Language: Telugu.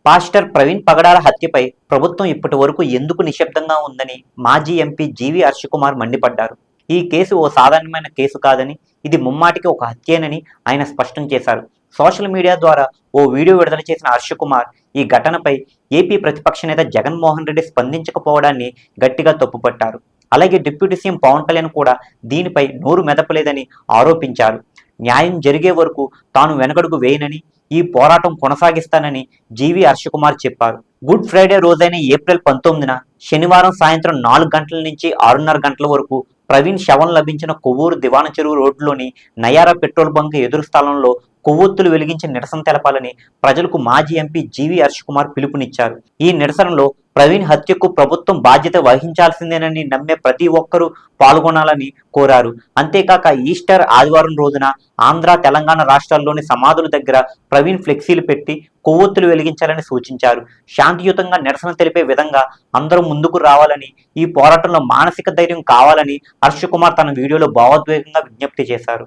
పాస్టర్ ప్రవీణ్ పగడాల హత్యపై ప్రభుత్వం ఇప్పటి వరకు ఎందుకు నిశ్శబ్దంగా ఉందని మాజీ ఎంపీ జీవి హర్షకుమార్ మండిపడ్డారు. ఈ కేసు ఓ సాధారణమైన కేసు కాదని, ఇది ముమ్మాటికి ఒక హత్యేనని ఆయన స్పష్టం చేశారు. సోషల్ మీడియా ద్వారా ఓ వీడియో విడుదల చేసిన హర్షకుమార్ ఈ ఘటనపై ఏపీ ప్రతిపక్ష నేత జగన్మోహన్ రెడ్డి స్పందించకపోవడాన్ని గట్టిగా తప్పుపట్టారు. అలాగే డిప్యూటీ సీఎం పవన్ కళ్యాణ్ కూడా దీనిపై నోరు మెదపలేదని ఆరోపించారు. న్యాయం జరిగే వరకు తాను వెనకడుగు వేయనని, ఈ పోరాటం కొనసాగిస్తానని జీవి హర్షకుమార్ చెప్పారు. గుడ్ ఫ్రైడే రోజైన ఏప్రిల్ 19న శనివారం సాయంత్రం 4 గంటల నుంచి 6:30 గంటల వరకు ప్రవీణ్ శవం లభించిన కొవ్వూరు దివాణ చెరువు రోడ్డులోని నయారా పెట్రోల్ బంక్ ఎదురు స్థలంలో కొవ్వొత్తులు వెలిగించి నిరసన తెలపాలని ప్రజలకు మాజీ ఎంపీ జీవి హర్షకుమార్ పిలుపునిచ్చారు. ఈ నిరసనలో ప్రవీణ్ హత్యకు ప్రభుత్వం బాధ్యత వహించాల్సిందేనని నమ్మే ప్రతి ఒక్కరూ పాల్గొనాలని కోరారు. అంతేకాక ఈస్టర్ ఆదివారం రోజున ఆంధ్ర, తెలంగాణ రాష్ట్రాల్లోని సమాధుల దగ్గర ప్రవీణ్ ఫ్లెక్సీలు పెట్టి కొవ్వొత్తులు వెలిగించాలని సూచించారు. శాంతియుతంగా నిరసన తెలిపే విధంగా అందరూ ముందుకు రావాలని, ఈ పోరాటంలో మానసిక ధైర్యం కావాలని హర్షకుమార్ తన వీడియోలో భావోద్వేగంగా విజ్ఞప్తి చేశారు.